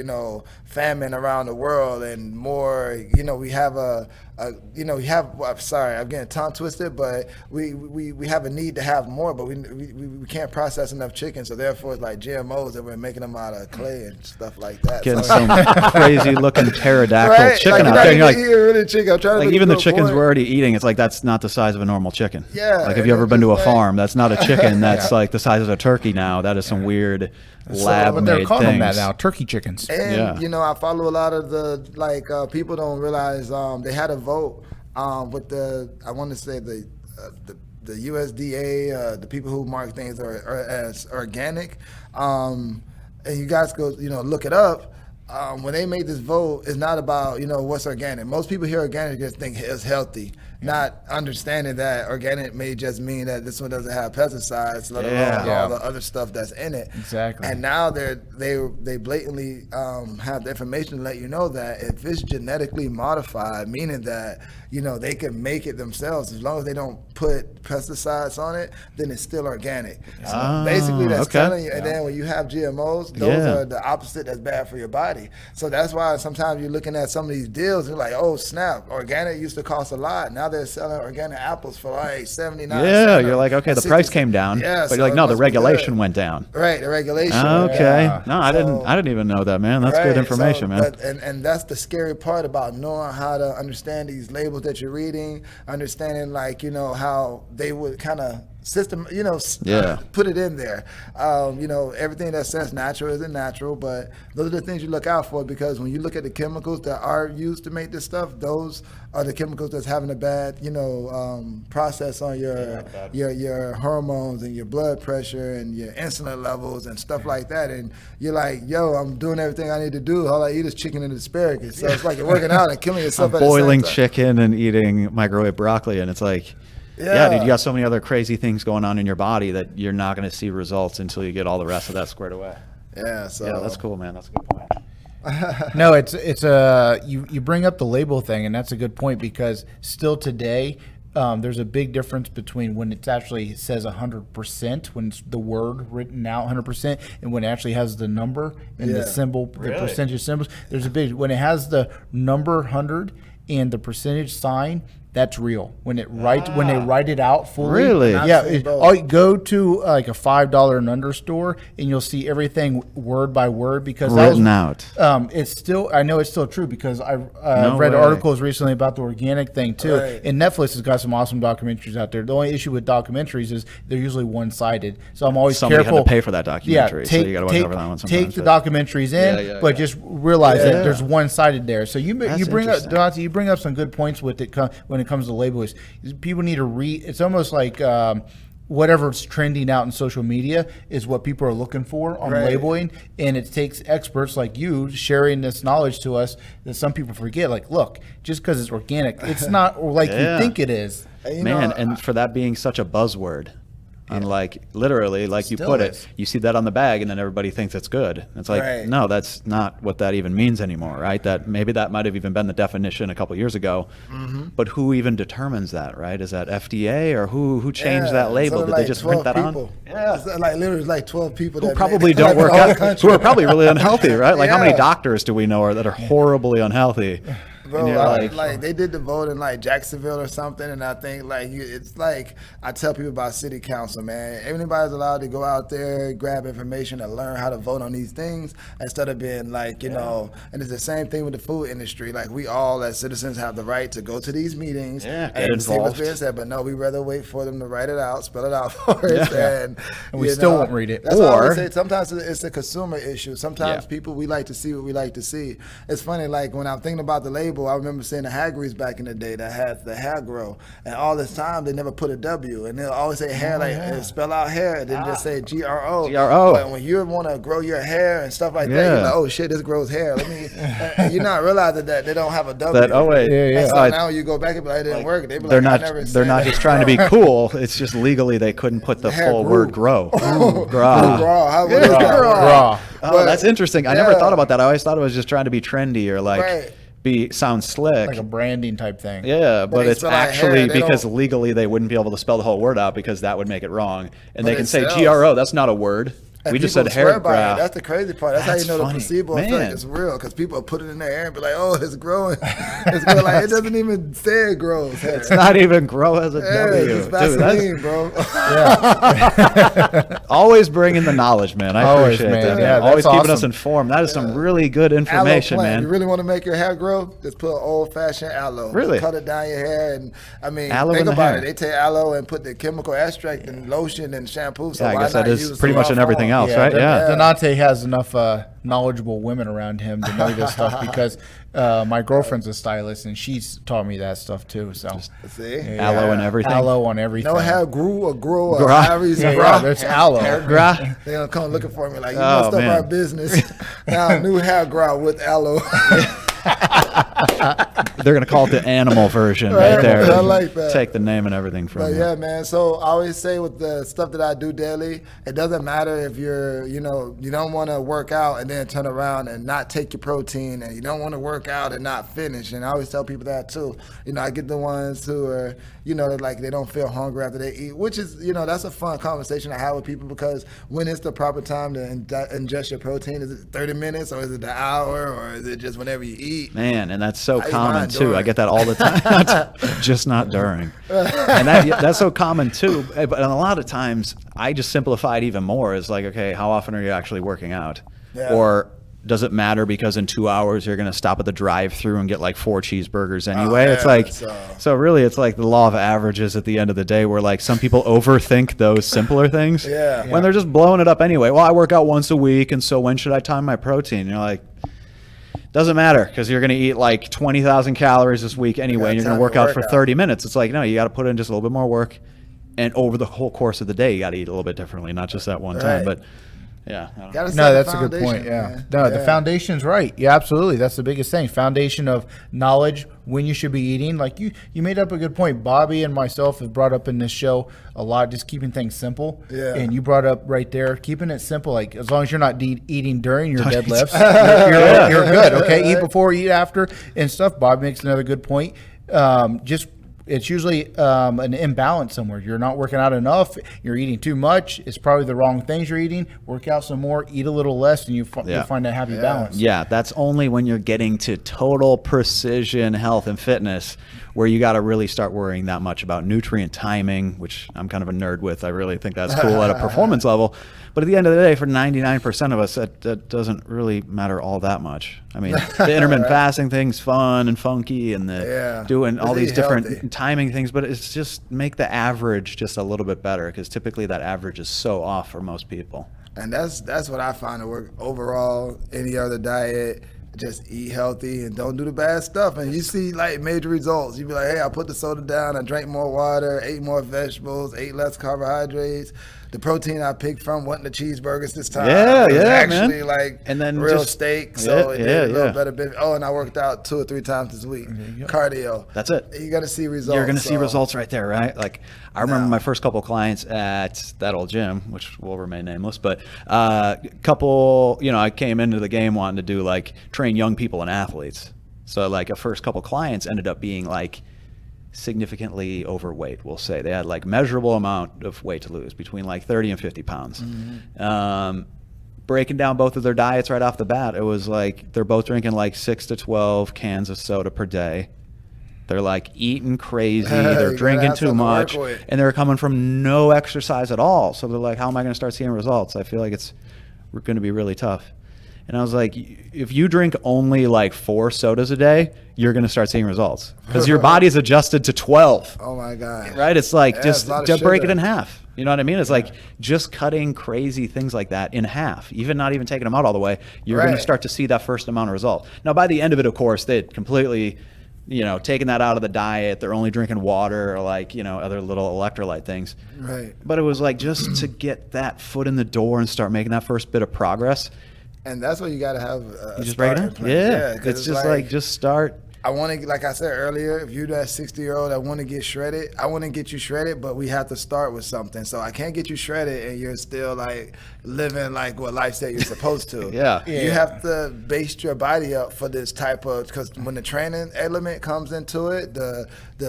Speaker 3: famine around the world and more. We have I'm sorry, I'm getting tongue twisted, but we have a need to have more, but we can't process enough chicken, so therefore it's like GMOs that we're making them out of clay and stuff like that.
Speaker 2: Getting some crazy looking pterodactyl chicken out there. And you're like,
Speaker 3: really chicken. I'm trying to
Speaker 2: even the chickens we're already eating, it's like that's not the size of a normal chicken.
Speaker 3: Yeah.
Speaker 2: Like if you ever been to a farm, that's not a chicken. That's like the size of a turkey now. That is some weird lab made
Speaker 1: they're calling them that
Speaker 2: things.
Speaker 1: now, turkey chickens.
Speaker 3: And I follow a lot of the people don't realize they had a vote with I want to say the USDA, the people who mark things as organic, and you guys go look it up. When they made this vote, it's not about what's organic. Most people hear organic just think it's healthy, not understanding that organic may just mean that this one doesn't have pesticides, let alone all the other stuff that's in it.
Speaker 1: Exactly.
Speaker 3: And now they blatantly have the information to let you know that if it's genetically modified, meaning that they can make it themselves as long as they don't put pesticides on it, then it's still organic. So basically, that's telling you. And then when you have GMOs, those are the opposite. That's bad for your body. So that's why sometimes you're looking at some of these deals, you're like, oh snap, organic used to cost a lot. Now they're selling organic apples for like 79
Speaker 2: Yeah,
Speaker 3: cents.
Speaker 2: you're like, okay, the price came down, but
Speaker 3: so
Speaker 2: you're like, no, the regulation went down.
Speaker 3: Right, the regulation.
Speaker 2: Okay, no, I didn't even know that, man. That's good information, man.
Speaker 3: But, and that's the scary part about knowing how to understand these labels that you're reading, understanding how they would kind of put it in there. Everything that says natural isn't natural, but those are the things you look out for, because when you look at the chemicals that are used to make this stuff, those are the chemicals that's having a bad process on your hormones and your blood pressure and your insulin levels and stuff like that. And you're like, yo, I'm doing everything I need to do. All I eat is chicken and asparagus. So it's like you're working out and killing yourself.
Speaker 2: I'm boiling chicken and eating microwave broccoli, and it's like, yeah, dude, you got so many other crazy things going on in your body that you're not going to see results until you get all the rest of that squared away.
Speaker 3: Yeah,
Speaker 2: that's cool, man. That's a good point.
Speaker 1: No, it's you bring up the label thing, and that's a good point, because still today there's a big difference between when it actually says 100%, when it's the word written out 100%, and when it actually has the number and the symbol, the percentage symbols. There's a big, when it has the number 100 and the percentage sign, that's real. When they write it out fully.
Speaker 2: Really?
Speaker 1: Yeah. Go to like a $5 and under store, and you'll see everything word by word, because
Speaker 2: written out.
Speaker 1: It's still, I know it's still true, because I read articles recently about the organic thing too. Right. And Netflix has got some awesome documentaries out there. The only issue with documentaries is they're usually one-sided. So I'm always careful.
Speaker 2: Somebody had to pay for that documentary, so you got to watch over that one sometimes.
Speaker 1: Take the documentaries in, but just realize that there's one-sided there. So you bring up, Diontae, you bring up some good points with it when it comes to labels. People need to read. It's almost like whatever's trending out in social media is what people are looking for on labeling, and it takes experts like you sharing this knowledge to us that some people forget. Like, look, just because it's organic, it's not like you think it is.
Speaker 2: And for that being such a buzzword. And like literally, like you put it, you see that on the bag, and then everybody thinks it's good. It's like, no, that's not what that even means anymore, right? That maybe that might have even been the definition a couple years ago, but who even determines that, right? Is that FDA or who changed that label? Did they just print that on?
Speaker 3: Yeah, it's like literally like 12 people
Speaker 2: who probably don't work out, who are probably really unhealthy, right? Like how many doctors do we know that are horribly unhealthy?
Speaker 3: Bro,
Speaker 2: And
Speaker 3: like they did the vote in like Jacksonville or something, and I think like it's like I tell people about city council, man. Anybody's allowed to go out there, grab information, and learn how to vote on these things instead of being like, you know. And it's the same thing with the food industry. Like we all as citizens have the right to go to these meetings and see what's being said, but no, we rather wait for them to write it out, spell it out for us, and
Speaker 1: we still won't read it.
Speaker 3: That's what I always say. Sometimes it's a consumer issue. Sometimes people, we like to see what we like to see. It's funny, like when I'm thinking about the label, I remember seeing the hair grease back in the day that had the hair grow, and all this time they never put a W, and they'll always say hair, spell out hair, and then just say GRO. But when you want to grow your hair and stuff like that, you're like, oh shit, this grows hair. Let me. And you're not realizing that they don't have a W. And so now you go back and be like, it didn't work. They be
Speaker 2: they're
Speaker 3: like,
Speaker 2: they're not just trying to be cool. It's just legally they couldn't put the full word grow.
Speaker 3: Grow.
Speaker 2: Oh, that's interesting. I never thought about that. I always thought it was just trying to be trendy or like sound slick,
Speaker 1: like a branding type thing.
Speaker 2: Yeah, but it's actually because legally they wouldn't be able to spell the whole word out because that would make it wrong. And they can say GRO. That's not a word.
Speaker 3: And
Speaker 2: we just said hair graph.
Speaker 3: That's the crazy part. That's how you know the placebo effect is real, because people put it in their hair and be like, "Oh, it's growing." It's growing. Like it doesn't even say it grows.
Speaker 2: It's not even grow as a W.
Speaker 3: It's Vaseline, bro.
Speaker 2: Always bringing the knowledge, man. I appreciate that.
Speaker 1: Yeah,
Speaker 2: always keeping us informed. That is some really good information, man.
Speaker 3: You really want to make your hair grow? Just put old-fashioned aloe.
Speaker 2: Really?
Speaker 3: Cut it down your hair, and I mean,
Speaker 2: aloe
Speaker 3: think about it. They take aloe and put the chemical extract in lotion and shampoo. So
Speaker 2: I guess that is pretty much in everything else, right?
Speaker 1: Diontae has enough knowledgeable women around him to know this stuff because my girlfriend's a stylist and she's taught me that stuff too. So
Speaker 2: aloe and everything.
Speaker 1: Aloe on everything.
Speaker 3: No hair grew or grow or
Speaker 1: there's aloe.
Speaker 2: Hair gra.
Speaker 3: They're gonna come looking for me like, you messed up our business. Now new hair grow with aloe.
Speaker 2: They're gonna call it the animal version right there.
Speaker 3: I like that.
Speaker 2: Take the name and everything from it.
Speaker 3: Yeah, man. So I always say with the stuff that I do daily, it doesn't matter if you're, you don't want to work out and then turn around and not take your protein, and you don't want to work out and not finish. And I always tell people that too. I get the ones who are, like they don't feel hungry after they eat, which is, that's a fun conversation I have with people, because when is the proper time to ingest your protein? Is it 30 minutes or is it the hour or is it just whenever you eat?
Speaker 2: Man, and that's so common too. I get that all the time. Just not during. And that's so common too. But a lot of times I just simplify it even more. It's like, okay, how often are you actually working out? Or does it matter because in 2 hours you're going to stop at the drive-through and get like 4 cheeseburgers anyway? It's like, so really it's like the law of averages at the end of the day, where like some people overthink those simpler things when they're just blowing it up anyway. Well, I work out once a week, and so when should I time my protein? And you're like, doesn't matter, because you're going to eat like 20,000 calories this week anyway, and you're going to work out for 30 minutes. It's like, no, you got to put in just a little bit more work, and over the whole course of the day, you got to eat a little bit differently, not just that one time. But yeah,
Speaker 3: no,
Speaker 1: that's a good point. The foundation's right. Yeah, absolutely. That's the biggest thing. Foundation of knowledge, when you should be eating. Like you made up a good point. Bobby and myself have brought up in this show a lot, just keeping things simple. Yeah. And you brought up right there, keeping it simple. Like as long as you're not eating during your deadlifts, you're good. Okay, eat before, eat after, and stuff. Bobby makes another good point. It's usually an imbalance somewhere. You're not working out enough. You're eating too much. It's probably the wrong things you're eating. Work out some more. Eat a little less, and you'll find a happy balance.
Speaker 2: Yeah, that's only when you're getting to total precision health and fitness where you got to really start worrying that much about nutrient timing, which I'm kind of a nerd with. I really think that's cool at a performance level. But at the end of the day, for 99% of us, that doesn't really matter all that much. I mean, the intermittent fasting thing's fun and funky, and doing all these different timing things, but it's just make the average just a little bit better, because typically that average is so off for most people.
Speaker 3: And that's what I find to work overall. Any other diet, just eat healthy and don't do the bad stuff, and you see like major results. You be like, hey, I put the soda down, I drank more water, ate more vegetables, ate less carbohydrates. The protein I picked from wasn't the cheeseburgers this time. Actually, man. Like, and then real steak, so it did a little better. Oh, and I worked out 2 or 3 times this week. Cardio.
Speaker 2: That's it.
Speaker 3: You got to see results.
Speaker 2: You're going to see results right there, right? Like, I remember my first couple of clients at that old gym, which will remain nameless, but couple, I came into the game wanting to do like train young people and athletes. So like a first couple clients ended up being like significantly overweight, we'll say. They had like measurable amount of weight to lose, between like 30 and 50 pounds. breaking down both of their diets right off the bat, it was like they're both drinking like 6 to 12 cans of soda per day. They're like eating crazy. They're drinking too much. And they're coming from no exercise at all. So they're like, how am I going to start seeing results? I feel like it's going to be really tough. And I was like, if you drink only like 4 sodas a day, you're going to start seeing results because your body's adjusted to 12.
Speaker 3: Oh my God.
Speaker 2: Right? It's like just break it
Speaker 3: sugar.
Speaker 2: in half. You know what I mean? It's like just cutting crazy things like that in half, even not even taking them out all the way. You're going to start to see that first amount of result. Now, by the end of it, of course, they'd completely, taken that out of the diet. They're only drinking water or like, other little electrolyte things.
Speaker 3: Right.
Speaker 2: But it was like just to get that foot in the door and start making that first bit of progress.
Speaker 3: And that's what you got to have.
Speaker 2: You just break it in? Yeah. It's just like, just start.
Speaker 3: I want to, like I said earlier, if you're that 60-year-old that want to get shredded, I want to get you shredded, but we have to start with something. So I can't get you shredded and you're still like living like what life said you're supposed to.
Speaker 2: Yeah.
Speaker 3: You have to base your body up for this type of, because when the training element comes into it, the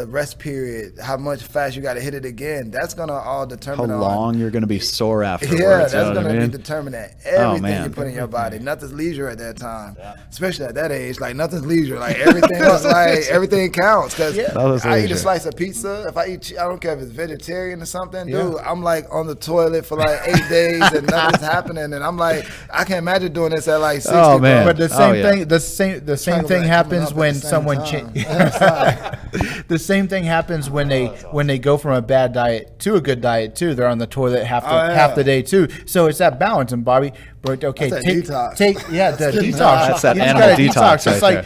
Speaker 3: rest period, how much fast you got to hit it again, that's going to all determine
Speaker 2: how long you're going to be sore afterwards.
Speaker 3: Yeah, that's going to be determining everything you put in your body.
Speaker 2: Mm-hmm.
Speaker 3: Nothing's leisure at that time, especially at that age. Like nothing's leisure. Like everything else, like everything counts. Because I eat a slice of pizza. If I don't care if it's vegetarian or something, dude, I'm like on the toilet for like 8 days and nothing's happening. And I'm like, I can't imagine doing this at like 60.
Speaker 2: Oh man!
Speaker 1: But the same thing happens when someone the same thing happens when they go from a bad diet to a good diet too. They're on the toilet half the day too. So it's that balance. And Bobby, okay,
Speaker 3: that's
Speaker 1: take
Speaker 3: detox.
Speaker 1: the detox.
Speaker 2: That's that animal detox.
Speaker 1: It's like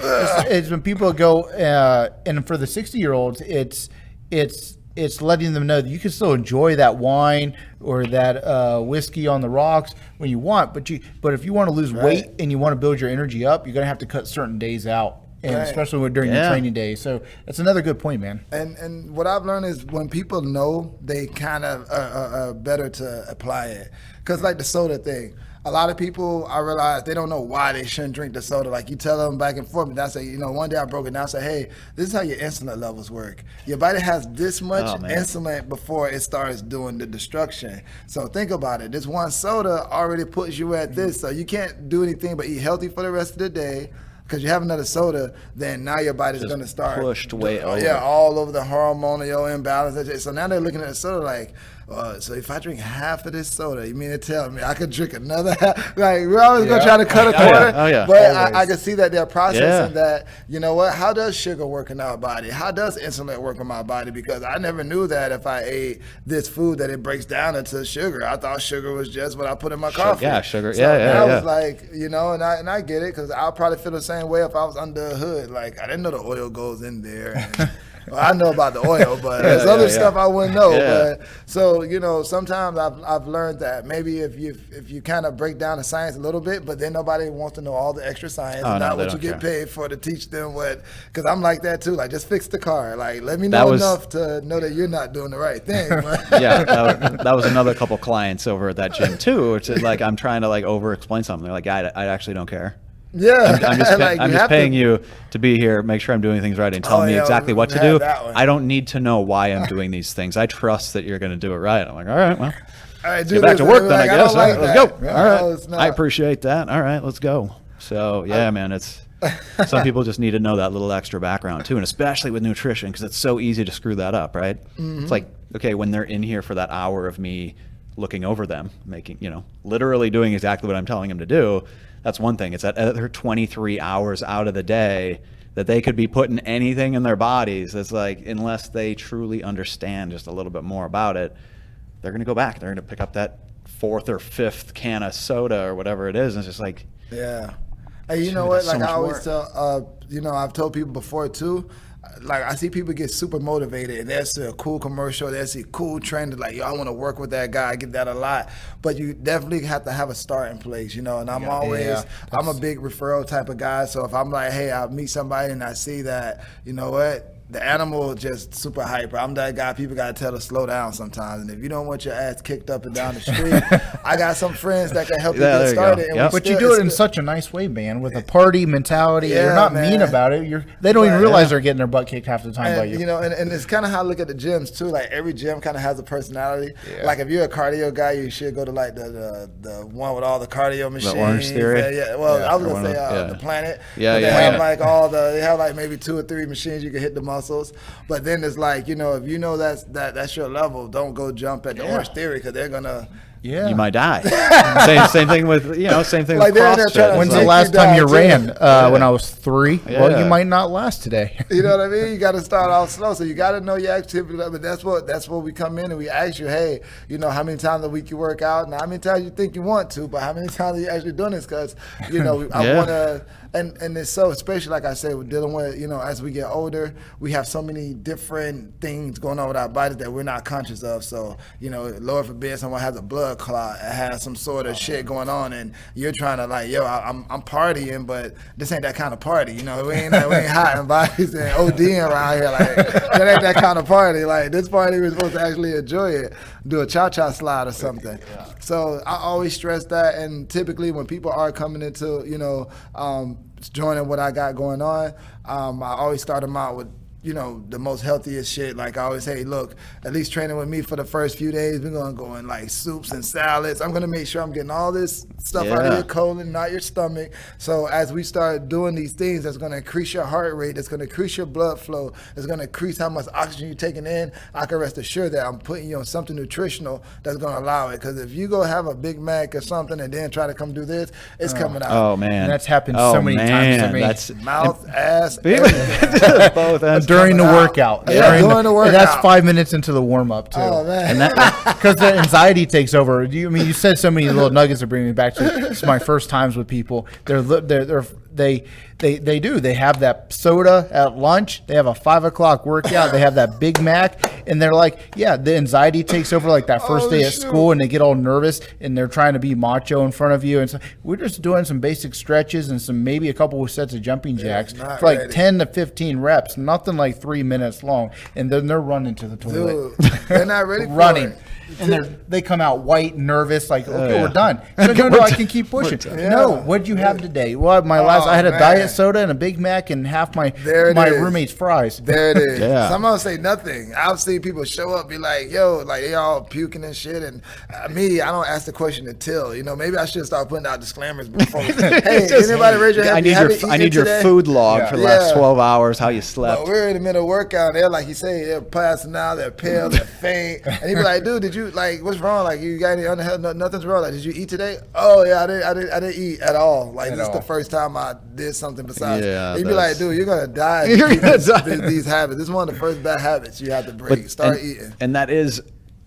Speaker 1: it's when people go and for the 60-year-olds, it's letting them know that you can still enjoy that wine or that whiskey on the rocks when you want, but if you want to lose weight and you want to build your energy up, you're gonna have to cut certain days out. And especially during your training days. So that's another good point, man.
Speaker 3: And what I've learned is when people know, they kind of are better to apply it. Because like the soda thing, a lot of people, I realize, they don't know why they shouldn't drink the soda. Like you tell them back and forth, and I say, one day I broke it down. I say, hey, this is how your insulin levels work. Your body has this much insulin before it starts doing the destruction. So think about it. This one soda already puts you at this. So you can't do anything but eat healthy for the rest of the day. Because you have another soda, then now your body's going to start
Speaker 2: pushed way over.
Speaker 3: Yeah, all over the hormonal imbalance. So now they're looking at the soda like, so if I drink half of this soda, you mean to tell me I could drink another half? Like, we're always going to try to cut a quarter. But I can see that they're processing that, how does sugar work in our body? How does insulin work in my body? Because I never knew that if I ate this food that it breaks down into sugar. I thought sugar was just what I put in my coffee.
Speaker 2: Yeah, sugar.
Speaker 3: So I was like, and I get it because I'll probably feel the same way if I was under a hood. Like, I didn't know the oil goes in there. And, well, I know about the oil, but there's other stuff I wouldn't know. But so sometimes I've learned that maybe if you kind of break down the science a little bit, but then nobody wants to know all the extra science, not what you get paid for to teach them what. Because I'm like that too. Like just fix the car. Like let me know enough to know that you're not doing the right thing.
Speaker 2: Yeah, that was another couple clients over at that gym too. Which is like I'm trying to like over explain something. They're like, I actually don't care.
Speaker 3: Yeah,
Speaker 2: I'm just paying you to be here, make sure I'm doing things right, and tell me exactly what to do. I don't need to know why I'm doing these things. I trust that you're going to do it right. I'm like, all right, well, get back to work then, I guess. All right, let's go. All right, I appreciate that. All right, let's go. So yeah, man, it's some people just need to know that little extra background too, and especially with nutrition because it's so easy to screw that up, right? Mm-hmm. It's like, okay, when they're in here for that hour of me looking over them, making, literally doing exactly what I'm telling them to do. That's one thing. It's that other 23 hours out of the day that they could be putting anything in their bodies. It's like, unless they truly understand just a little bit more about it, they're going to go back. They're going to pick up that 4th or 5th can of soda or whatever it is. And it's just like,
Speaker 3: yeah. Hey, you know what? Like I always tell, I've told people before too, like I see people get super motivated and they'll see a cool commercial, they'll see cool trend, like, yo, I want to work with that guy. I get that a lot. But you definitely have to have a start in place, and I'm I'm a big referral type of guy. So if I'm like, hey, I'll meet somebody and I see that, you know what, the animal just super hyper. I'm that guy people got to tell to slow down sometimes. And if you don't want your ass kicked up and down the street, I got some friends that can help you get started.
Speaker 1: But you do it in such a nice way, man, with a party mentality. You're not mean about it. They don't even realize they're getting their butt kicked half the time by you.
Speaker 3: You know, and it's kind of how I look at the gyms too. Like every gym kind of has a personality. Yeah. Like if you're a cardio guy, you should go to like the one with all the cardio machines.
Speaker 2: The Orange Theory.
Speaker 3: Well, I was gonna say the Planet.
Speaker 2: Yeah,
Speaker 3: they have like they have like maybe 2 or 3 machines you can hit the muscles. But then it's like, you know, if you know that's your level, don't go jump at the Orange Theory because they're gonna.
Speaker 2: Yeah. You might die. same thing with same thing
Speaker 3: like
Speaker 2: with CrossFit.
Speaker 1: When's the last time you ran? When I was 3. Yeah. Well, you might not last today.
Speaker 3: You know what I mean? You got to start off slow, so you got to know your activity level. That's what we come in and we ask you, hey, you know, how many times a week you work out, and how many times you think you want to, but how many times are you actually doing this? Because you know, I want to. And it's so, especially like I said, we're dealing with, you know, as we get older, we have so many different things going on with our bodies that we're not conscious of. So, you know, Lord forbid someone has a blood clot, has some sort of shit going on, and you're trying to like, yo, I'm partying, but this ain't that kind of party. You know, we ain't hot and bodies and ODing around here. Like, that ain't that kind of party. Like, this party we're supposed to actually enjoy it, do a cha-cha slide or something. Yeah. So I always stress that, and typically when people are coming into, you know, joining what I got going on, I always start them out with, you know, the most healthiest shit. Like I always say, look, at least training with me for the first few days, we're gonna go in like soups and salads. I'm gonna make sure I'm getting all this stuff out of your colon, not your stomach. So as we start doing these things, that's gonna increase your heart rate, that's gonna increase your blood flow, it's gonna increase how much oxygen you're taking in. I can rest assured that I'm putting you on something nutritional that's gonna allow it. Because if you go have a Big Mac or something and then try to come do this, it's coming out.
Speaker 2: Oh man,
Speaker 1: and that's happened so many times to me.
Speaker 2: That's
Speaker 3: mouth, ass,
Speaker 2: both ends.
Speaker 1: During the workout.
Speaker 3: During the workout.
Speaker 1: That's 5 minutes into the warm-up, too.
Speaker 3: Oh, man.
Speaker 1: Because the anxiety takes over. You said so many little nuggets to bring me back to it's my first times with people. They have that soda at lunch. They have a 5 o'clock workout. They have that Big Mac. And they're like, the anxiety takes over like that first day at school, and they get all nervous and they're trying to be macho in front of you. And so we're just doing some basic stretches and maybe a couple of sets of jumping jacks for like 10 to 15 reps, nothing like 3 minutes long. And then they're running to the toilet.
Speaker 3: Dude, they're not ready for
Speaker 1: running.
Speaker 3: it.
Speaker 1: And they come out white, nervous, like, okay, we're done. No, I can keep pushing. No, what'd you have today? Well, I had a diet soda and a Big Mac and half my roommate's fries.
Speaker 3: There it is. Some don't say nothing. I've seen people show up, be like, yo, like they all puking and shit. And I don't ask the question until, you know, maybe I should start putting out disclaimers before. Hey, anybody raise your hand?
Speaker 2: I need your food log for the last 12 hours, how you slept.
Speaker 3: But we're in the middle of workout. They're like you say, they're passing out, they're pale, they're faint. And he be like, dude, did you, like, what's wrong? Like, you got any unhealthy? Nothing's wrong. Like, did you eat today? Oh yeah, I didn't eat at all. Like, this is the first time I did something besides. He'd be like, dude, you're gonna die. These habits. This is one of the first bad habits you have to break. Start eating.
Speaker 2: And that is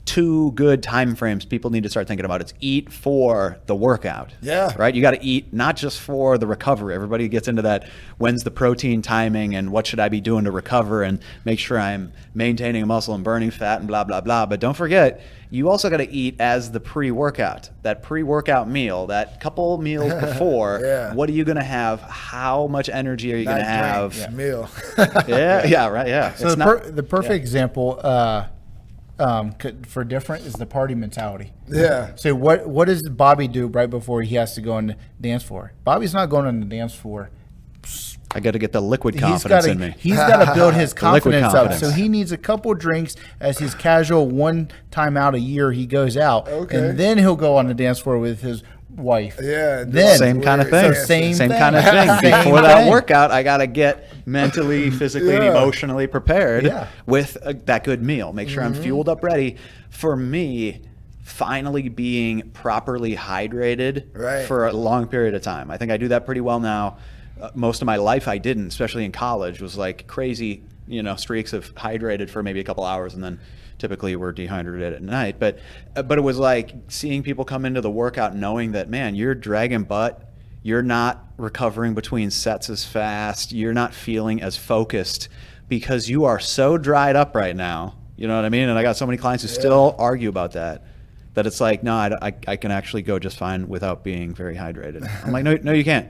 Speaker 2: 2 good time frames people need to start thinking about. It's eat for the workout.
Speaker 3: Yeah.
Speaker 2: Right? You got to eat not just for the recovery. Everybody gets into that, when's the protein timing and what should I be doing to recover and make sure I'm maintaining muscle and burning fat and blah, blah, blah. But don't forget, you also got to eat as the pre-workout. That pre-workout meal, that couple meals before, what are you going to have? How much energy are you going to have?
Speaker 3: Meal.
Speaker 2: Right.
Speaker 1: So the perfect example for different is the party mentality.
Speaker 3: Yeah.
Speaker 1: So what does Bobby do right before he has to go on the dance floor? Bobby's not going on the dance floor.
Speaker 2: I got to get the liquid confidence in me.
Speaker 1: He's got to build his confidence up. So he needs a couple drinks as his casual one time out a year he goes out. Okay. And then he'll go on the dance floor with his wife.
Speaker 3: Yeah.
Speaker 2: Then same kind of thing. Same kind of thing. Before that workout, I got to get mentally, physically, and emotionally prepared with that good meal. Make sure I'm fueled up, ready. For me, finally being properly hydrated for a long period of time. I think I do that pretty well now. Most of my life I didn't, especially in college, was like crazy, streaks of hydrated for maybe a couple hours, and then typically we're dehydrated at night. But it was like seeing people come into the workout knowing that, man, you're dragging butt, you're not recovering between sets as fast, you're not feeling as focused because you are so dried up right now. You know what I mean? And I got so many clients who still argue about that it's like, no, I can actually go just fine without being very hydrated. I'm like, no, you can't.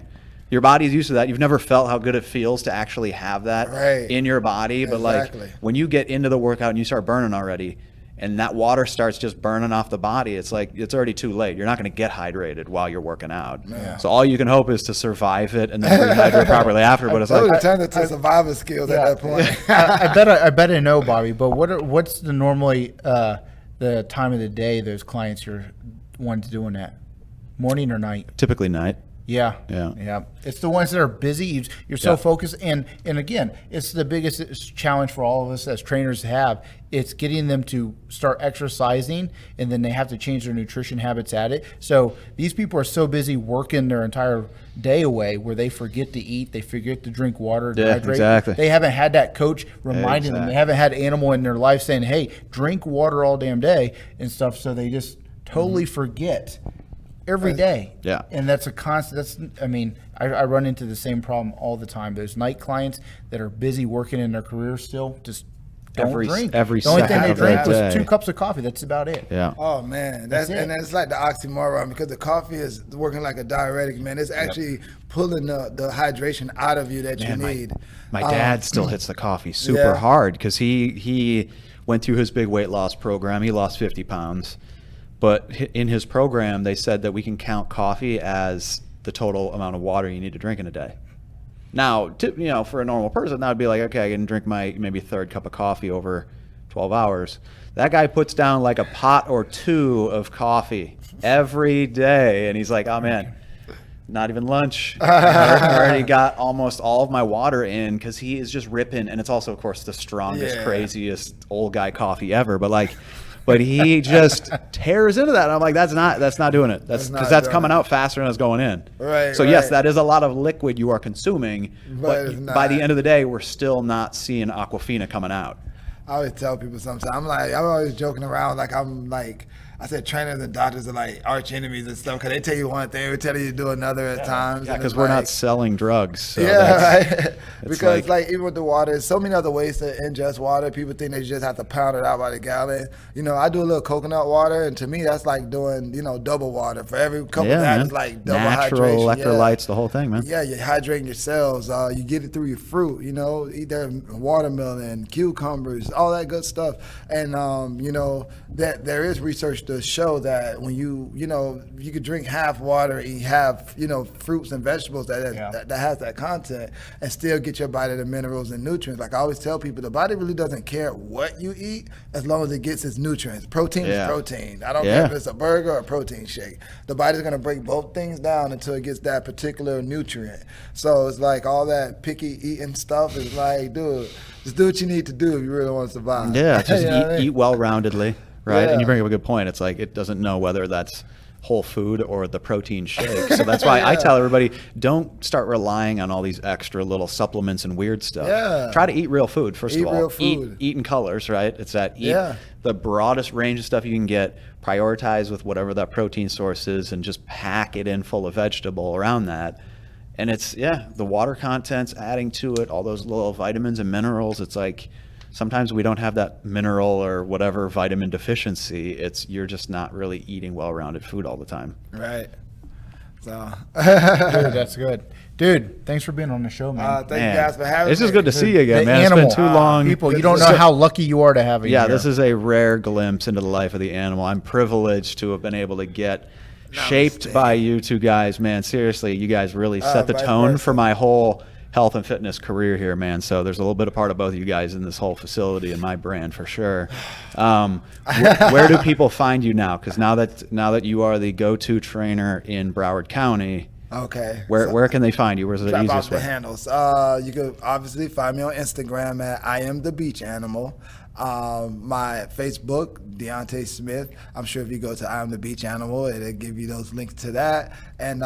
Speaker 2: Your body's used to that. You've never felt how good it feels to actually have that in your body. But like when you get into the workout and you start burning already, and that water starts just burning off the body, it's like it's already too late. You're not going to get hydrated while you're working out. Yeah. So all you can hope is to survive it and then rehydrate properly after. But it's like
Speaker 3: turn it to survival skills at that point.
Speaker 1: I bet I know, Bobby. But what's the normally the time of the day those clients you're ones doing that? Morning or night?
Speaker 2: Typically night.
Speaker 1: Yeah. It's the ones that are busy. You're so focused, and again, it's the biggest challenge for all of us as trainers to have. It's getting them to start exercising, and then they have to change their nutrition habits at it. So these people are so busy working their entire day away, where they forget to eat, they forget to drink water, hydrate.
Speaker 2: Exactly.
Speaker 1: They haven't had that coach reminding them. They haven't had animal in their life saying, "Hey, drink water all damn day" and stuff. So they just totally forget. Every day.
Speaker 2: Yeah.
Speaker 1: And that's a constant, I run into the same problem all the time. There's night clients that are busy working in their career still, just don't drink. The only thing they drink was 2 cups of coffee. That's about it.
Speaker 2: Yeah.
Speaker 3: Oh, man. That's like the oxymoron, because the coffee is working like a diuretic, man. It's actually pulling the hydration out of you that you need.
Speaker 2: My dad still hits the coffee super hard because he went through his big weight loss program. He lost 50 pounds. But in his program, they said that we can count coffee as the total amount of water you need to drink in a day. Now, for a normal person, that would be like, okay, I can drink my maybe third cup of coffee over 12 hours. That guy puts down like a pot or 2 of coffee every day. And he's like, oh, man, not even lunch. I already got almost all of my water in, because he is just ripping. And it's also, of course, the strongest, craziest old guy coffee ever. But he just tears into that. And I'm like, that's not doing it. That's because that's coming out faster than it's going in.
Speaker 3: Right.
Speaker 2: So yes, that is a lot of liquid you are consuming. But by the end of the day, we're still not seeing Aquafina coming out.
Speaker 3: I always tell people sometimes, I'm always joking around, I said trainers and doctors are like arch enemies and stuff, because they tell you one thing, they tell you to do another at times.
Speaker 2: Yeah, because we're not selling drugs. So
Speaker 3: right. Because even with the water, there's so many other ways to ingest water. People think they just have to pound it out by the gallon. I do a little coconut water, and to me, that's like doing, double water. For every couple of that, it's like double
Speaker 2: natural
Speaker 3: hydration.
Speaker 2: Electrolytes, the whole thing, man.
Speaker 3: Yeah, you're hydrating your cells. You get it through your fruit, either watermelon, cucumbers, all that good stuff. And, that there is research to show that when you could drink half water, eat half, fruits and vegetables that has that content, and still get your body the minerals and nutrients. Like I always tell people, the body really doesn't care what you eat as long as it gets its nutrients. Protein is protein. I don't care if it's a burger or a protein shake. The body's going to break both things down until it gets that particular nutrient. So it's like all that picky eating stuff is like, dude, just do what you need to do if you really want to survive.
Speaker 2: Yeah, just eat well-roundedly. Right, and you bring up a good point. It's like it doesn't know whether that's whole food or the protein shake. So that's why I tell everybody, don't start relying on all these extra little supplements and weird stuff. Yeah. Try to eat real food, first of all.
Speaker 3: Real food.
Speaker 2: Eat in colors, right? It's that eat the broadest range of stuff you can get, prioritize with whatever that protein source is, and just pack it in full of vegetable around that. And it's, the water content's adding to it, all those little vitamins and minerals. It's like, sometimes we don't have that mineral or whatever vitamin deficiency. You're just not really eating well-rounded food all the time.
Speaker 3: Right. So,
Speaker 1: dude, that's good. Dude, thanks for being on the show, man.
Speaker 3: Thank you guys for having me.
Speaker 2: It's just good to see you again, man.
Speaker 1: Animal.
Speaker 2: It's been too long.
Speaker 1: People, you don't know how lucky you are to have you here.
Speaker 2: This is a rare glimpse into the life of the animal. I'm privileged to have been able to get shaped by you two guys, man. Seriously, you guys really set the tone for my whole health and fitness career here, man. So there's a little bit of part of both of you guys in this whole facility and my brand for sure. Where do people find you now? Because now that you are the go-to trainer in Broward County, where can they find you? Where's the easiest way?
Speaker 3: The handles. You can obviously find me on Instagram at I Am the Beach Animal. My Facebook, Diontae Smith. I'm sure if you go to I Am the Beach Animal, it'll give you those links to that. And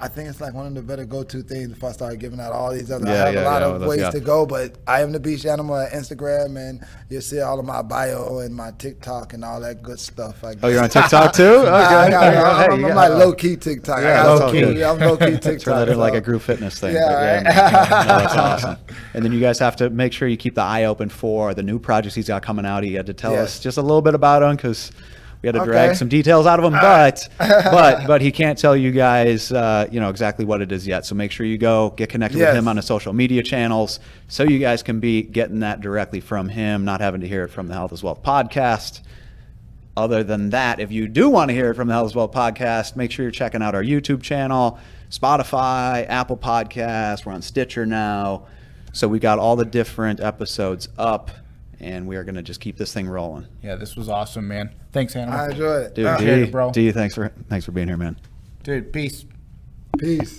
Speaker 3: I think it's like one of the better go-to things before I start giving out all these other. I have a lot of ways to go, but I Am the Beach Animal at Instagram, and you'll see all of my bio and my TikTok and all that good stuff.
Speaker 2: Oh, you're on TikTok too? Okay.
Speaker 3: I'm like low-key TikTok. I'm low-key TikTok.
Speaker 2: Turn that into like a group fitness thing. That's awesome. And then you guys have to make sure you keep the eye open for the new projects he's got coming out. He had to tell us just a little bit about them, because We had to
Speaker 3: Okay.
Speaker 2: drag some details out of him, but he can't tell you guys, exactly what it is yet. So make sure you go get connected with
Speaker 3: Yes.
Speaker 2: him on his social media channels, so you guys can be getting that directly from him, not having to hear it from the Health is Wealth podcast. Other than that, if you do want to hear it from the Health is Wealth podcast, make sure you're checking out our YouTube channel, Spotify, Apple Podcasts. We're on Stitcher now. So we got all the different episodes up, and we are going to just keep this thing rolling.
Speaker 1: Yeah, this was awesome, man. Thanks, Animal.
Speaker 3: I enjoyed it.
Speaker 2: Dude,
Speaker 1: Appreciate it, bro.
Speaker 2: D, thanks for being here, man.
Speaker 1: Dude, peace.
Speaker 3: Peace.